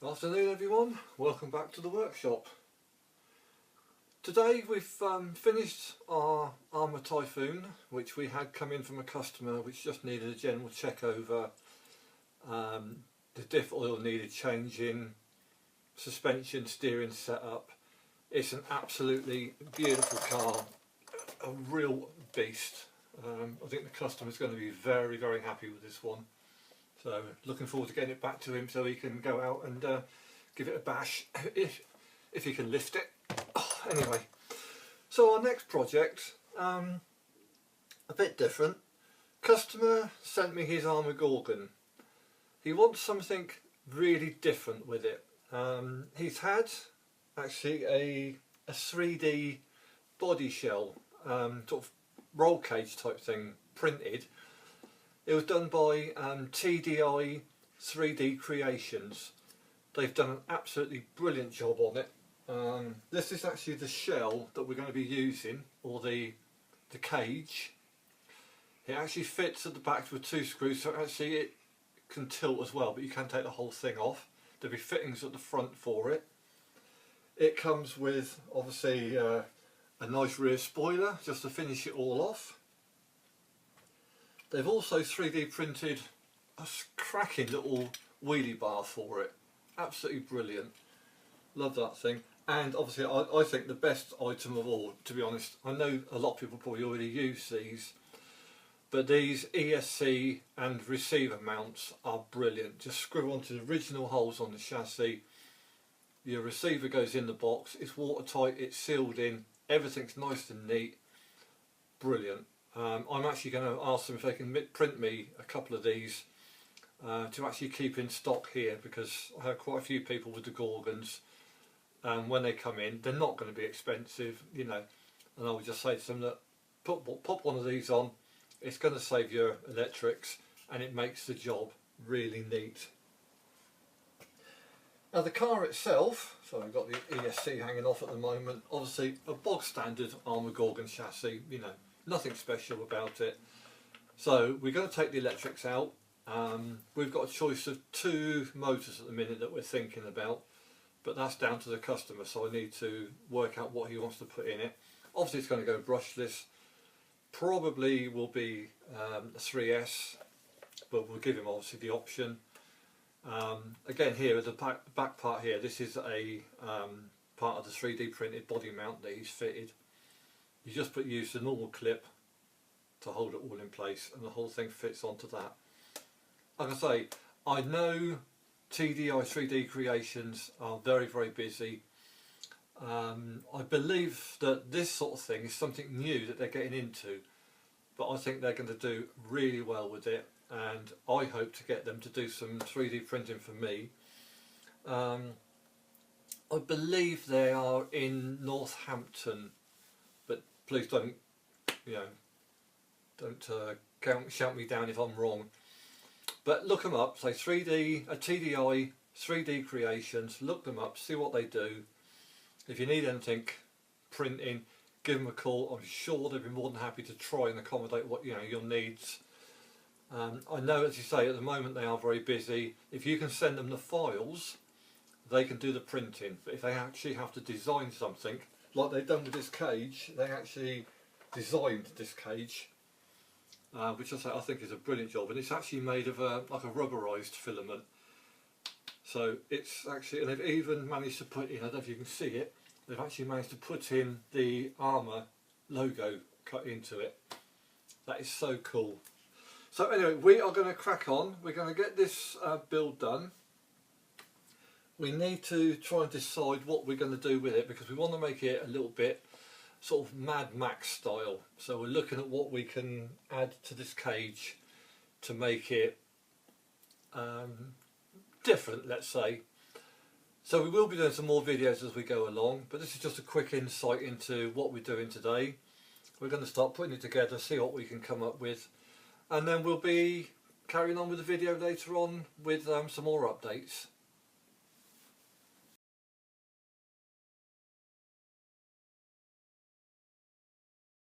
Afternoon everyone, welcome back to the workshop. Today we've finished our Arrma Typhoon, which we had come in from a customer which just needed a general check over. The diff oil needed changing, suspension, steering setup. It's an absolutely beautiful car, a real beast. I think the customer's going to be very, very happy with this one. So looking forward to getting it back to him so he can go out and give it a bash if he can lift it. Anyway, so our next project, a bit different. Customer sent me his Arrma Gorgon. He wants something really different with it. He's had actually a 3D body shell, sort of roll cage type thing printed. It was done by TDI 3D Creations. They've done an absolutely brilliant job on it. This is actually the shell that we're going to be using, or the cage. It actually fits at the back with 2 screws, so actually it can tilt as well, but you can take the whole thing off. There'll be fittings at the front for it. It comes with obviously a nice rear spoiler just to finish it all off. They've also 3D printed a cracking little wheelie bar for it. Absolutely brilliant. Love that thing. And obviously I think the best item of all, to be honest, I know a lot of people probably already use these, but these ESC and receiver mounts are brilliant. Just screw onto the original holes on the chassis. Your receiver goes in the box, it's watertight, it's sealed in, everything's nice and neat. Brilliant. I'm actually going to ask them if they can print me a couple of these to actually keep in stock here, because I have quite a few people with the Gorgons. When they come in, they're not going to be expensive, you know, and I would just say to them that pop one of these on. It's going to save your electrics and it makes the job really neat. Now the car itself, so I've got the ESC hanging off at the moment, obviously a bog standard Arrma Gorgon chassis, you know, nothing special about it. So we're going to take the electrics out. We've got a choice of 2 motors at the minute that we're thinking about, but that's down to the customer, so I need to work out what he wants to put in it. Obviously it's going to go brushless, probably will be a 3S, but we'll give him obviously the option. Again here, the back part here, this is a part of the 3D printed body mount that he's fitted. You just use the normal clip to hold it all in place and the whole thing fits onto that. Like I say, I know TDI 3D Creations are very, very busy. I believe that this sort of thing is something new that they're getting into, but I think they're going to do really well with it, and I hope to get them to do some 3D printing for me. I believe they are in Northaampton, but please don't, you know, don't shout me down if I'm wrong. But look them up, say TDI 3D Creations, look them up, see what they do. If you need anything printing, give them a call. I'm sure they'll be more than happy to try and accommodate what, you know, your needs. I know, as you say, at the moment they are very busy. If you can send them the files, they can do the printing. But if they actually have to design something, like they've done with this cage, they actually designed this cage. Which I think is a brilliant job, and it's actually made of like a rubberized filament. So it's actually, and they've even managed to put in, I don't know if you can see it, they've actually managed to put in the Arrma logo cut into it. That is so cool. So anyway, we are going to crack on. We're going to get this build done. We need to try and decide what we're going to do with it, because we want to make it a little bit sort of Madmax style. So we're looking at what we can add to this cage to make it different, let's say. So we will be doing some more videos as we go along, but this is just a quick insight into what we're doing today. We're going to start putting it together, see what we can come up with, and then we'll be carrying on with the video later on with some more updates.